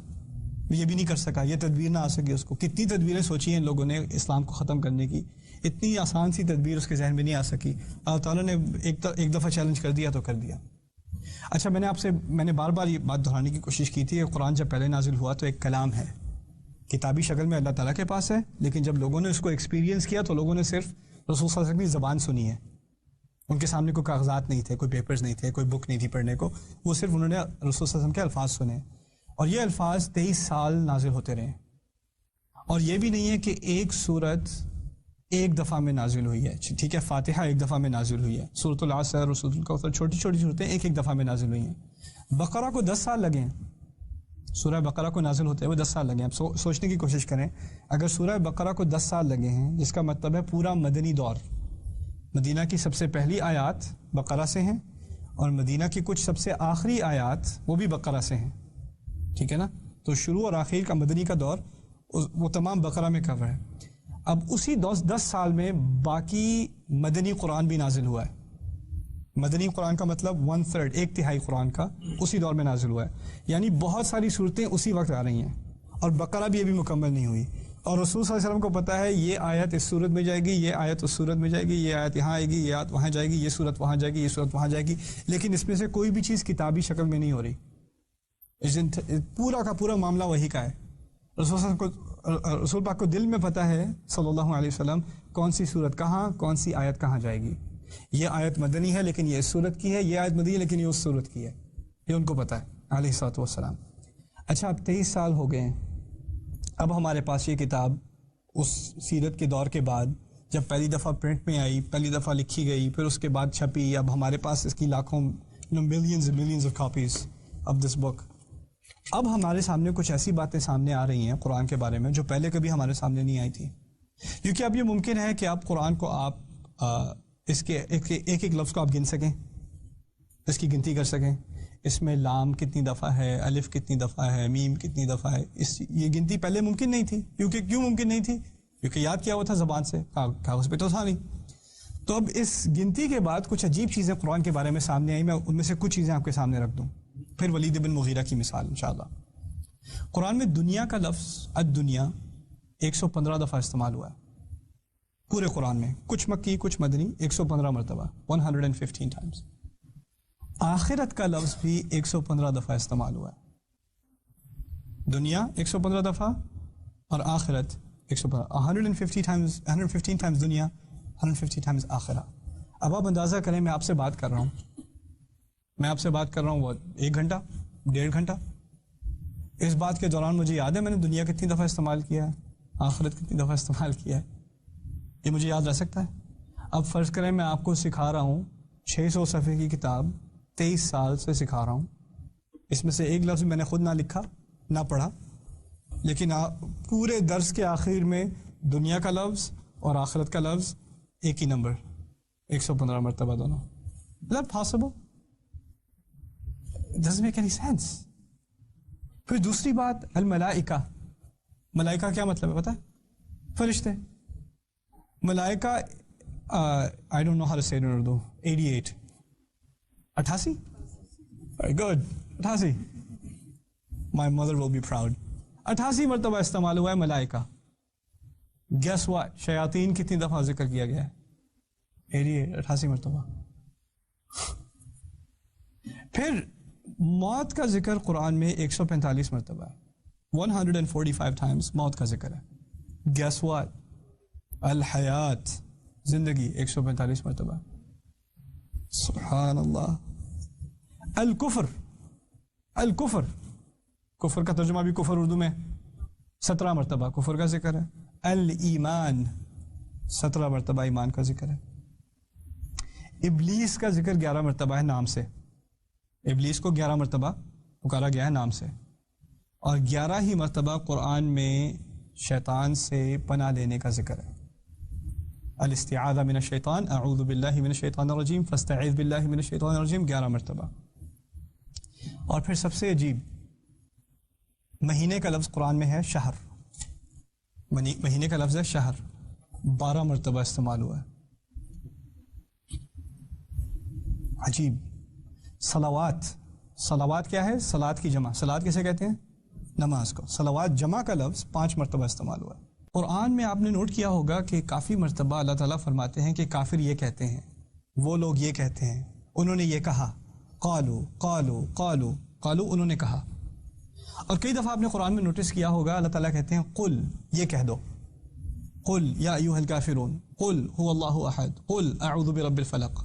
یہ بھی نہیں کر سکا، یہ تدبیر نہ آ سکی اس کو۔ کتنی تدبیریں سوچی ہیں ان لوگوں نے اسلام کو ختم کرنے کی، اتنی آسان سی تدبیر اس کے ذہن میں نہیں آ سکی۔ اللہ تعالیٰ نے ایک دفعہ چیلنج کر دیا تو کر دیا۔ اچھا، میں نے بار بار یہ بات دہرانے کی کوشش کی تھی کہ قرآن جب پہلے نازل ہوا تو ایک کلام ہے، کتابی شکل میں اللہ تعالیٰ کے پاس ہے، لیکن جب لوگوں نے اس کو ایکسپیرینس کیا تو لوگوں نے صرف رسول صلی اللہ علیہ وسلم کی زبان سنی ہے، ان کے سامنے کوئی کاغذات نہیں تھے، کوئی پیپرز نہیں تھے، کوئی بک نہیں تھی پڑھنے کو، وہ صرف انہوں نے رسول صلی اللہ علیہ وسلم کے الفاظ سنے، اور یہ الفاظ 23 سال نازل ہوتے رہے۔ اور یہ بھی نہیں ہے کہ ایک سورت ایک دفعہ میں نازل ہوئی ہے، ٹھیک ہے، فاتحہ ایک دفعہ میں نازل ہوئی ہے، سورۃ العصر اور سورۃ الکوثر چھوٹی چھوٹی صورتیں ایک دفعہ میں نازل ہوئی ہیں۔ بقرہ کو 10 سال لگے ہیں، سورہ بقرہ کو نازل ہوتے ہوئے 10 سال لگے ہیں۔ اب سوچنے کی کوشش کریں، اگر سورہ بقرہ کو 10 سال لگے ہیں، جس کا مطلب ہے پورا مدنی دور، مدینہ کی سب سے پہلی آیات بقرہ سے ہیں، اور مدینہ کی کچھ سب سے آخری آیات وہ بھی بقرہ سے ہیں، ٹھیک ہے نا، تو شروع اور آخر کا مدنی کا دور وہ تمام بقرہ میں کور ہے۔ اب اسی 10 سال میں باقی مدنی قرآن بھی نازل ہوا ہے۔ مدنی قرآن کا مطلب 1/3، 1/3 قرآن کا اسی دور میں نازل ہوا ہے، یعنی بہت ساری صورتیں اسی وقت آ رہی ہیں، اور بقرہ بھی ابھی مکمل نہیں ہوئی، اور رسول صلی اللہ علیہ وسلم کو پتہ ہے یہ آیت اس صورت میں جائے گی، یہ آیت اس صورت میں جائے گی، یہ آیت یہاں آئے گی، یہ آیت وہاں جائے گی، یہ صورت وہاں جائے گی، یہ صورت وہاں جائے گی، لیکن اس میں سے کوئی بھی چیز کتابی شکل میں نہیں ہو رہی، پورا کا پورا معاملہ وہی کا ہے۔ رسول پاک کو دل میں پتہ ہے صلی اللہ علیہ وسلم کون سی صورت کہاں، کون سی آیت کہاں جائے گی، یہ آیت مدنی ہے لیکن یہ اس صورت کی ہے، یہ آیت مدنی ہے لیکن یہ اس صورت کی ہے، یہ ان کو پتہ ہے علیہ الصلوۃ والسلام۔ اچھا، اب 23 سال ہو گئے ہیں، اب ہمارے پاس یہ کتاب اس سیرت کے دور کے بعد جب پہلی دفعہ پرنٹ میں آئی، پہلی دفعہ لکھی گئی، پھر اس کے بعد چھپی، اب ہمارے پاس اس کی لاکھوں millions of copies of this book. اب ہمارے سامنے کچھ ایسی باتیں سامنے آ رہی ہیں قرآن کے بارے میں جو پہلے کبھی ہمارے سامنے نہیں آئی تھی، کیونکہ اب یہ ممکن ہے کہ آپ قرآن کو اس کے ایک لفظ کو آپ گن سکیں، اس کی گنتی کر سکیں، اس میں لام کتنی دفعہ ہے، الف کتنی دفعہ ہے، میم کتنی دفعہ ہے، یہ گنتی پہلے ممکن نہیں تھی، کیوں ممکن نہیں تھی؟ کیونکہ یاد کیا ہوا تھا زبان سے، کاغذ پہ تو تھا نہیں۔ تو اب اس گنتی کے بعد کچھ عجیب چیزیں قرآن کے بارے میں سامنے آئی، میں ان میں سے کچھ چیزیں آپ کے سامنے رکھ دوں، پھر ولید بن مغیرہ کی مثال انشاءاللہ۔ قرآن میں دنیا کا لفظ الدنیا 115 دفعہ استعمال ہوا ہے پورے قرآن میں، کچھ مکی کچھ مدنی، 115 مرتبہ 115 ٹائمز۔ آخرت کا لفظ بھی 115 دفعہ استعمال ہوا ہے، دنیا 115 دفعہ اور آخرت 115 ٹائمز دنیا، 150 ٹائمز آخرہ۔ اب آپ اندازہ کریں میں آپ سے بات کر رہا ہوں وہ 1 گھنٹہ 1.5 گھنٹہ، اس بات کے دوران مجھے یاد ہے میں نے دنیا کتنی دفعہ استعمال کیا ہے، آخرت کتنی دفعہ استعمال کیا ہے، یہ مجھے یاد رہ سکتا ہے؟ اب فرض کریں میں آپ کو سکھا رہا ہوں 600 صفحے کی کتاب 23 سال سے سکھا رہا ہوں، اس میں سے ایک لفظ میں نے خود نہ لکھا نہ پڑھا، لیکن پورے درس کے آخر میں دنیا کا لفظ اور آخرت کا لفظ ایک ہی نمبر 115 مرتبہ دونوں۔ Is that possible? It doesn't make any sense. پھر دوسری بات الملائکہ، ملائکہ کیا مطلب ہے پتہ ہے؟ فرشتے۔ ملائکہ I don't know how to say it in Urdu. 88 Very good. 88 My mother will be proud. 88 مرتبہ استعمال ہوا ہے ملائکہ۔ Guess what? شیاطین کتنی دفعہ ذکر کیا گیا ہے؟ 88 مرتبہ۔ پھر موت کا ذکر قرآن میں 145 مرتبہ ہے، 145 times موت کا ذکر ہے۔ Guess what? الحیات، زندگی 145 مرتبہ۔ سبحان اللہ۔ الکفر، کفر کا ترجمہ بھی کفر اردو میں 17 مرتبہ کفر کا ذکر ہے۔ الایمان 17 مرتبہ ایمان کا ذکر ہے۔ ابلیس کا ذکر 11 مرتبہ ہے نام سے، ابلیس کو 11 مرتبہ پکارا گیا ہے نام سے، اور 11 ہی مرتبہ قرآن میں شیطان سے پناہ لینے کا ذکر ہے۔ الاستعاذہ من الشیطان، اعوذ باللہ من الشیطان الرجیم، فاستعذ باللہ من الشیطان الرجیم 11 مرتبہ۔ اور پھر سب سے عجیب، مہینے کا لفظ قرآن میں ہے شہر، مہینے کا لفظ ہے شہر، 12 مرتبہ استعمال ہوا ہے۔ عجیب۔ صلوات کیا ہے؟ صلات کی جمع، صلات کیسے کہتے ہیں؟ نماز کو۔ صلوات جمع کا لفظ 5 مرتبہ استعمال ہوا ہے۔ قرآن میں آپ نے نوٹ کیا ہوگا کہ کافی مرتبہ اللہ تعالیٰ فرماتے ہیں کہ کافر یہ کہتے ہیں، وہ لوگ یہ کہتے ہیں، انہوں نے یہ کہا، قالو انہوں نے کہا۔ اور کئی دفعہ آپ نے قرآن میں نوٹس کیا ہوگا اللہ تعالیٰ کہتے ہیں قل، یہ کہہ دو، قل یا ایھا الکافرون، قل هو اللہ احد، قل اعوذ برب الفلق،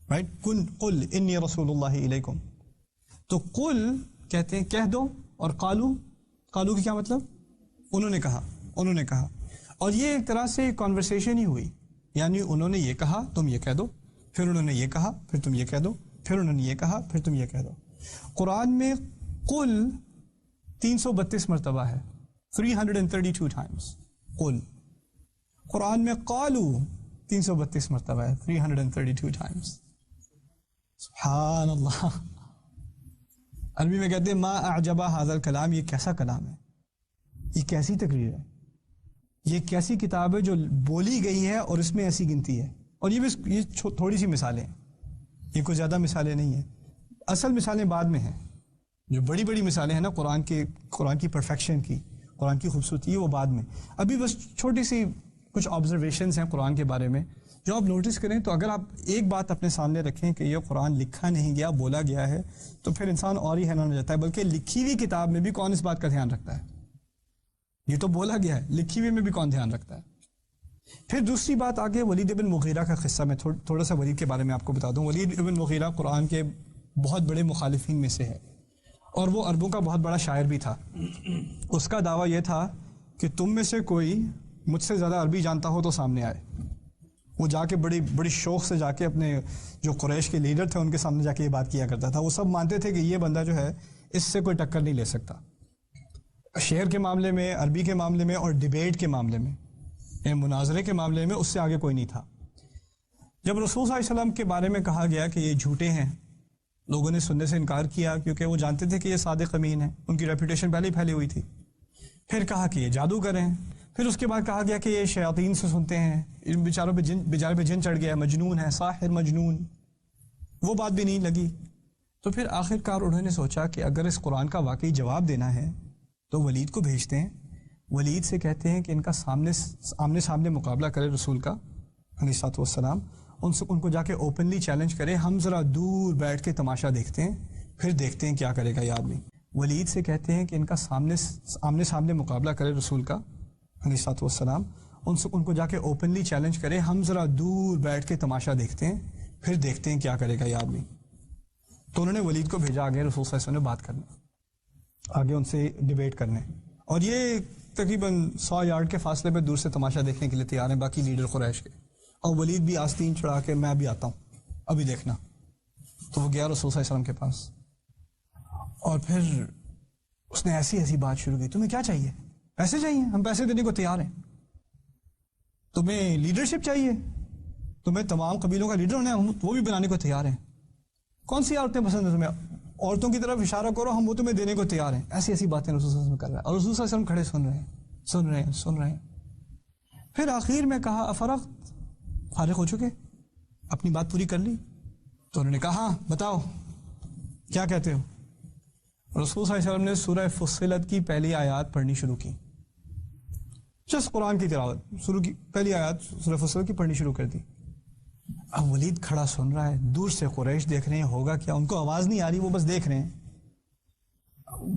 رائٹ، قل انی رسول اللہ الیکم۔ تو قل کہتے ہیں کہہ دو، اور قالو کی کیا مطلب؟ انہوں نے کہا، اور یہ ایک طرح سے کنورسیشن ہی ہوئی، یعنی انہوں نے یہ کہا تم یہ کہہ دو، پھر انہوں نے یہ کہا پھر تم یہ کہہ دو، پھر انہوں نے یہ کہا پھر تم یہ کہہ دو۔ قرآن میں قل 332 مرتبہ ہے، 332 times قل۔ قرآن میں قالو 332 مرتبہ ہے، 332 times۔ سبحان اللہ۔ عربی میں کہتے ہیں ما اعجبا ھذا الکلام، یہ کیسا کلام ہے، یہ کیسی تقریر ہے، یہ کیسی کتاب ہے جو بولی گئی ہے اور اس میں ایسی گنتی ہے۔ اور یہ تھوڑی سی مثالیں ہیں، یہ کوئی زیادہ مثالیں نہیں ہیں، اصل مثالیں بعد میں ہیں، جو بڑی بڑی مثالیں ہیں نا قرآن کی پرفیکشن کی، قرآن کی خوبصورتی، وہ بعد میں۔ ابھی بس چھوٹی سی کچھ آبزرویشنز ہیں قرآن کے بارے میں جو آپ نوٹس کریں، تو اگر آپ ایک بات اپنے سامنے رکھیں کہ یہ قرآن لکھا نہیں گیا، بولا گیا ہے، تو پھر انسان اور ہی حیران ہو جاتا ہے، بلکہ لکھی ہوئی کتاب میں بھی کون اس بات کا دھیان رکھتا ہے؟ یہ تو بولا گیا ہے، لکھی ہوئی میں بھی کون دھیان رکھتا ہے؟ پھر دوسری بات آگے ولید بن مغیرہ کا قصہ، میں تھوڑا سا ولید کے بارے میں آپ کو بتا دوں۔ ولید بن مغیرہ قرآن کے بہت بڑے مخالفین میں سے ہے، اور وہ عربوں کا بہت بڑا شاعر بھی تھا۔ اس کا دعویٰ یہ تھا کہ تم میں سے کوئی مجھ سے زیادہ عربی جانتا ہو تو سامنے آئے۔ وہ جا کے بڑی شوق سے جا کے اپنے جو قریش کے لیڈر تھے ان کے سامنے جا کے یہ بات کیا کرتا تھا۔ وہ سب مانتے تھے کہ یہ بندہ جو ہے اس سے کوئی ٹکر نہیں لے سکتا، شعر کے معاملے میں، عربی کے معاملے میں، اور ڈیبیٹ کے معاملے میں، مناظرے کے معاملے میں اس سے آگے کوئی نہیں تھا۔ جب رسول صلی اللہ علیہ وسلم کے بارے میں کہا گیا کہ یہ جھوٹے ہیں، لوگوں نے سننے سے انکار کیا، کیونکہ وہ جانتے تھے کہ یہ صادق امین ہیں، ان کی ریپوٹیشن پہلے ہی پھیلی ہوئی تھی۔ پھر کہا کہ یہ جادوگر ہیں، پھر اس کے بعد کہا گیا کہ یہ شیاطین سے سنتے ہیں، ان بیچاروں پہ جن چڑھ گیا ہے، مجنون ہے، ساحر مجنون۔ وہ بات بھی نہیں لگی، تو پھر آخر کار انہوں نے سوچا کہ اگر اس قرآن کا واقعی جواب دینا ہے تو ولید کو بھیجتے ہیں. ولید سے کہتے ہیں کہ ان کا آمنے سامنے مقابلہ کرے رسول کا علیہ الصلوۃ والسلام, ان کو جا کے اوپنلی چیلنج کرے, ہم ذرا دور بیٹھ کے تماشا دیکھتے ہیں, پھر دیکھتے ہیں کیا کرے گا یہ آدمی. ولید سے کہتے ہیں کہ ان کا آمنے سامنے مقابلہ کرے رسول کا علیہ الصلوۃ والسلام, ان کو جا کے اوپنلی چیلنج کرے, ہم ذرا دور بیٹھ کے تماشا دیکھتے ہیں, پھر دیکھتے ہیں کیا کرے گا یہ آدمی. تو انہوں نے ولید کو بھیجا آگے رسول صلی اللہ علیہ وسلم نے بات کرنے, آگے ان سے ڈیبیٹ کرنے, اور یہ تقریباً 100 یارڈ کے فاصلے پہ دور سے تماشا دیکھنے کے لیے تیار ہیں باقی لیڈر قریش کے, اور ولید بھی آستین چڑھا کے میں بھی آتا ہوں ابھی دیکھنا. تو وہ گیا رسول صلی اللہ علیہ وسلم کے پاس, اور پھر اس نے ایسی بات شروع کی, تمہیں کیا چاہیے؟ پیسے چاہیے؟ ہم پیسے دینے کو تیار ہیں. تمہیں لیڈرشپ چاہیے؟ تمہیں تمام قبیلوں کا لیڈر ہونا ہے, ہم وہ بھی بنانے کو تیار ہیں. کون سی عورتیں پسند ہیں تمہیں؟ عورتوں کی طرف اشارہ کرو, ہم وہ تمہیں دینے کو تیار ہیں. ایسی باتیں رسول صلی اللہ علیہ وسلم کر رہا ہے, اور رسول صلی اللہ علیہ وسلم کھڑے سن رہے ہیں. پھر آخر میں کہا افرغت, فارغ ہو چکے, اپنی بات پوری کر لی؟ تو انہوں نے کہا ہاں بتاؤ کیا کہتے ہو. رسول صلی اللہ علیہ وسلم نے سورہ فصلت کی پہلی آیات پڑھنی شروع کی, جس قرآن کی تلاوت شروع کی, پہلی آیات سورہ فصلت کی پڑھنی شروع کر دی. اب ولید کھڑا سن رہا ہے, دور سے قریش دیکھ رہے ہیں ہوگا کیا, ان کو آواز نہیں آ رہی, وہ بس دیکھ رہے ہیں.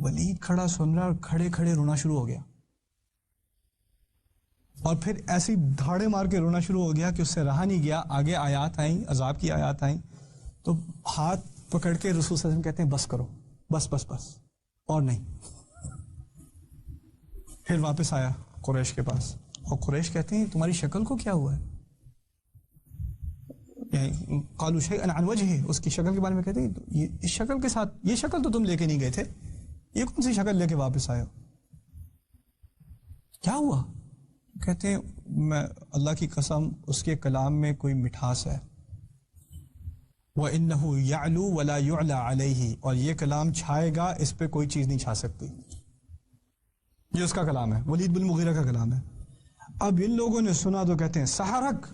ولید کھڑا سن رہا ہے اور کھڑے کھڑے رونا شروع ہو گیا, اور پھر ایسی دھاڑے مار کے رونا شروع ہو گیا کہ اس سے رہا نہیں گیا. آگے آیات آئیں, عذاب کی آیات آئیں, تو ہاتھ پکڑ کے رسول صلی اللہ علیہ وسلم کہتے ہیں بس کرو, بس اور نہیں. پھر واپس آیا قریش کے پاس, اور قریش کہتے ہیں تمہاری شکل کو کیا ہوا ہے؟ قالوا شيئا عن وجهه, اس کی شکل کے بارے میں کہتے ہیں اس شکل کے ساتھ, یہ شکل تو تم لے کے نہیں گئے تھے, یہ کون سی شکل لے کے واپس آئے ہو؟ کیا ہوا؟ کہتے ہیں میں اللہ کی قسم اس کے کلام میں کوئی مٹھاس ہے, وَإِنَّهُ يَعْلُو وَلَا يُعْلَى عَلَيْهِ, اور یہ کلام چھائے گا, اس پہ کوئی چیز نہیں چھا سکتی. یہ اس کا کلام ہے, ولید بن مغیرہ کا کلام ہے. اب ان لوگوں نے سنا تو کہتے ہیں سحرک,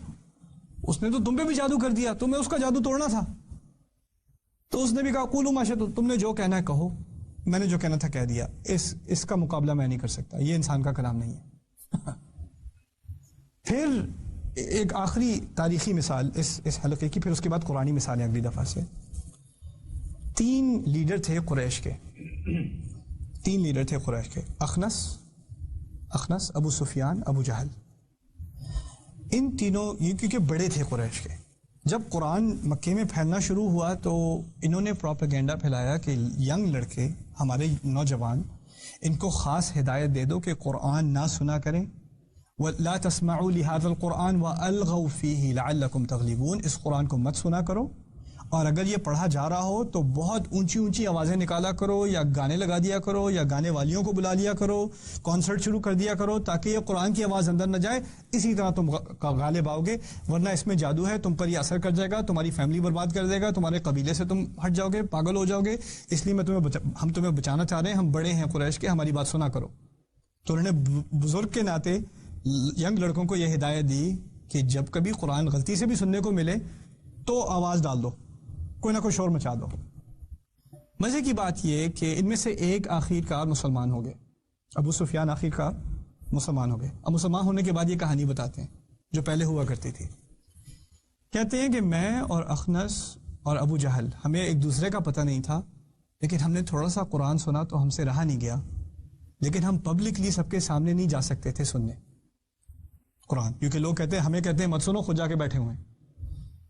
اس نے تو تم پہ بھی جادو کر دیا, تمہیں اس کا جادو توڑنا تھا. تو اس نے بھی کہا قولوا ما شئتم, تم نے جو کہنا ہے کہو, میں نے جو کہنا تھا کہہ دیا, اس کا مقابلہ میں نہیں کر سکتا, یہ انسان کا کلام نہیں ہے. پھر ایک آخری تاریخی مثال اس حلقے کی, پھر اس کے بعد قرآنی مثالیں اگلی دفعہ سے. 3 لیڈر تھے قریش کے, 3 لیڈر تھے قریش کے, اخنس, ابو سفیان, ابو جہل. ان تینوں یہ کیونکہ بڑے تھے قریش کے. جب قرآن مکے میں پھیلنا شروع ہوا تو انہوں نے پروپیگنڈا پھیلایا کہ ینگ لڑکے, ہمارے نوجوان, ان کو خاص ہدایت دے دو کہ قرآن نہ سنا کریں. وَلَا تَسْمَعُوا لِهَذَا الْقُرْآنِ وَأَلْغَوْا فِيهِ لَعَلَّكُمْ تَغْلِبُونَ, اس قرآن کو مت سنا کرو, اور اگر یہ پڑھا جا رہا ہو تو بہت اونچی آوازیں نکالا کرو, یا گانے لگا دیا کرو, یا گانے والیوں کو بلا لیا کرو, کانسرٹ شروع کر دیا کرو, تاکہ یہ قرآن کی آواز اندر نہ جائے. اسی طرح تم غالب آؤ گے, ورنہ اس میں جادو ہے, تم پر یہ اثر کر جائے گا, تمہاری فیملی برباد کر دے گا, تمہارے قبیلے سے تم ہٹ جاؤ گے, پاگل ہو جاؤ گے. اس لیے ہم تمہیں بچانا چاہ رہے ہیں, ہم بڑے ہیں قریش کے, ہماری بات سنا کرو. تو انہوں نے بزرگ کے ناطے ینگ لڑکوں کو یہ ہدایت دی کہ جب کبھی قرآن غلطی سے بھی سننے کو ملے تو آواز ڈال دو, کوئی نہ کوئی شور مچا دو. مزے کی بات یہ کہ ان میں سے ایک آخر کار مسلمان ہو گئے, ابو سفیان آخر کار مسلمان ہو گئے. اب مسلمان ہونے کے بعد یہ کہانی بتاتے ہیں جو پہلے ہوا کرتی تھی. کہتے ہیں کہ میں اور اخنس اور ابو جہل, ہمیں ایک دوسرے کا پتہ نہیں تھا, لیکن ہم نے تھوڑا سا قرآن سنا تو ہم سے رہا نہیں گیا, لیکن ہم پبلکلی سب کے سامنے نہیں جا سکتے تھے سننے قرآن, کیونکہ لوگ ہمیں کہتے ہیں مت سنو, خود جا کے بیٹھے ہوئے ہیں.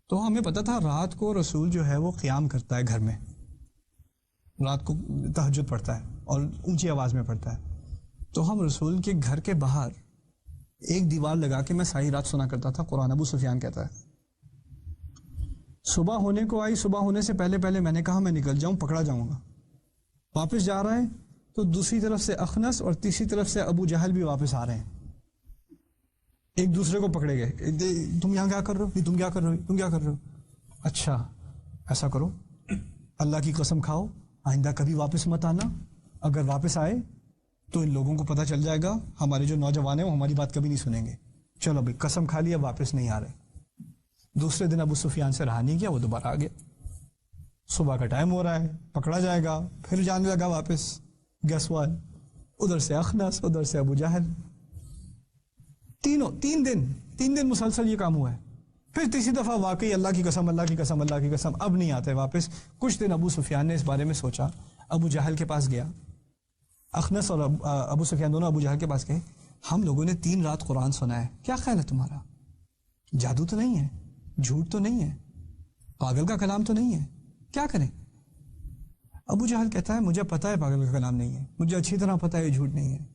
تو ہمیں پتہ تھا رات کو رسول جو ہے وہ قیام کرتا ہے گھر میں, رات کو تہجد پڑھتا ہے اور اونچی آواز میں پڑھتا ہے. تو ہم رسول کے گھر کے باہر ایک دیوار لگا کے میں ساری رات سنا کرتا تھا قرآن. ابو سفیان کہتا ہے صبح ہونے کو آئی, صبح ہونے سے پہلے میں نے کہا میں نکل جاؤں, پکڑا جاؤں گا. واپس جا رہا ہے تو دوسری طرف سے اخنس اور تیسری طرف سے ابو جہل بھی واپس آ رہے ہیں, ایک دوسرے کو پکڑے گئے, تم یہاں کیا کر رہے ہو, تم کیا کر رہے ہو, تم کیا کر رہے ہو. اچھا ایسا کرو, اللہ کی قسم کھاؤ آئندہ کبھی واپس مت آنا, اگر واپس آئے تو ان لوگوں کو پتہ چل جائے گا ہمارے جو نوجوان ہیں وہ ہماری بات کبھی نہیں سنیں گے. چلو بھائی قسم کھا لیا, واپس نہیں آ رہے. دوسرے دن ابو سفیان سے رہا نہیں گیا, وہ دوبارہ آ گیا. صبح کا ٹائم ہو رہا ہے، پکڑا جائے گا، پھر جانے لگا واپس گیس وال، ادھر سے اخنس، ادھر سے ابو جہل، تین دن مسلسل یہ کام ہوا ہے. پھر تیسری دفعہ واقعی اللہ کی قسم اللہ کی قسم اللہ کی قسم اب نہیں آتے واپس. کچھ دن ابو سفیان نے اس بارے میں سوچا، ابو جہل کے پاس گیا، اخنس اور ابو سفیان دونوں ابو جہل کے پاس گئے. ہم لوگوں نے 3 رات قرآن سنا ہے، کیا خیال ہے تمہارا؟ جادو تو نہیں ہے، جھوٹ تو نہیں ہے، پاگل کا کلام تو نہیں ہے، کیا کریں؟ ابو جہل کہتا ہے مجھے پتا ہے پاگل کا کلام نہیں ہے، مجھے اچھی طرح پتا ہے یہ جھوٹ نہیں ہے،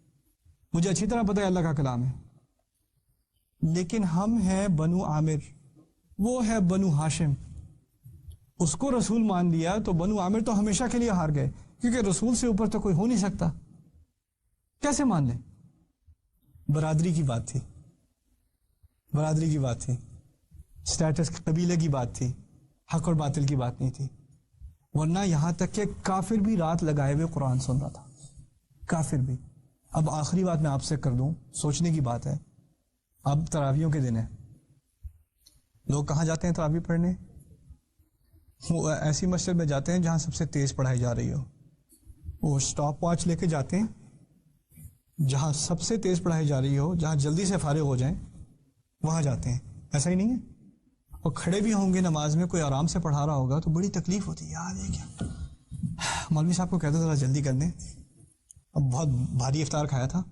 مجھے اچھی طرح پتا ہے اللہ کا کلام ہے، لیکن ہم ہیں بنو عامر، وہ ہے بنو ہاشم، اس کو رسول مان لیا تو بنو عامر تو ہمیشہ کے لیے ہار گئے، کیونکہ رسول سے اوپر تو کوئی ہو نہیں سکتا، کیسے مان لیں؟ برادری کی بات تھی، برادری کی بات تھی، سٹیٹس قبیلے کی بات تھی، حق اور باطل کی بات نہیں تھی. ورنہ یہاں تک کہ کافر بھی رات لگائے ہوئے قرآن سن رہا تھا، کافر بھی. اب آخری بات میں آپ سے کر دوں، سوچنے کی بات ہے. اب تراویحوں کے دن ہے، لوگ کہاں جاتے ہیں تراویح پڑھنے؟ وہ ایسی مسجد میں جاتے ہیں جہاں سب سے تیز پڑھائی جا رہی ہو. وہ سٹاپ واچ لے کے جاتے ہیں، جہاں سب سے تیز پڑھائی جا رہی ہو، جہاں جلدی سے فارغ ہو جائیں وہاں جاتے ہیں. ایسا ہی نہیں ہے؟ اور کھڑے بھی ہوں گے نماز میں، کوئی آرام سے پڑھا رہا ہوگا تو بڑی تکلیف ہوتی ہے، یار یہ کیا، مولوی صاحب کو کہتے ذرا جلدی کر دیں، اب بہت بھاری افطار کھایا تھا،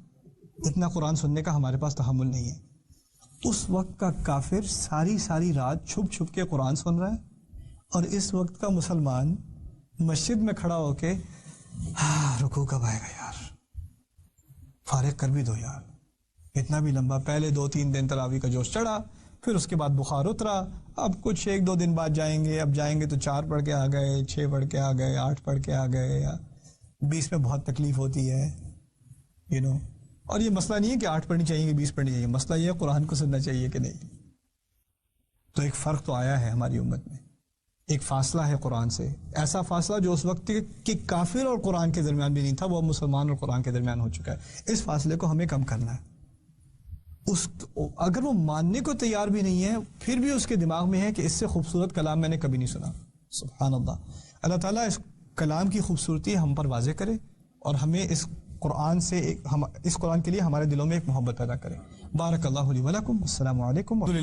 اتنا قرآن سننے کا ہمارے پاس تحمل نہیں ہے. اس وقت کا کافر ساری رات چھپ چھپ کے قرآن سن رہا ہے، اور اس وقت کا مسلمان مسجد میں کھڑا ہو کے رکوع کب آئے گا یار، فارغ کر بھی دو یار. اتنا بھی لمبا، پہلے 2-3 دن تراویح کا جوش چڑھا، پھر اس کے بعد بخار اترا، اب کچھ 1-2 دن بعد جائیں گے، اب جائیں گے تو 4 پڑھ کے آ گئے، 6 پڑھ کے آ گئے، 8 پڑھ کے آ گئے، 20 میں بہت تکلیف ہوتی ہے اور یہ مسئلہ نہیں ہے کہ 8 پڑھنی چاہیے کہ 20 پڑھنی چاہیے، مسئلہ یہ ہے قرآن کو سننا چاہیے کہ نہیں. تو ایک فرق تو آیا ہے ہماری امت میں، ایک فاصلہ ہے قرآن سے، ایسا فاصلہ جو اس وقت کہ کافر اور قرآن کے درمیان بھی نہیں تھا، وہ مسلمان اور قرآن کے درمیان ہو چکا ہے. اس فاصلے کو ہمیں کم کرنا ہے. اگر وہ ماننے کو تیار بھی نہیں ہے، پھر بھی اس کے دماغ میں ہے کہ اس سے خوبصورت کلام میں نے کبھی نہیں سنا. سبحان اللہ. اللہ تعالیٰ اس کلام کی خوبصورتی ہم پر واضح کرے اور ہمیں اس قرآن کے لیے ہمارے دلوں میں ایک محبت پیدا کرے. بارک اللہ لی ولکم. السلام علیکم.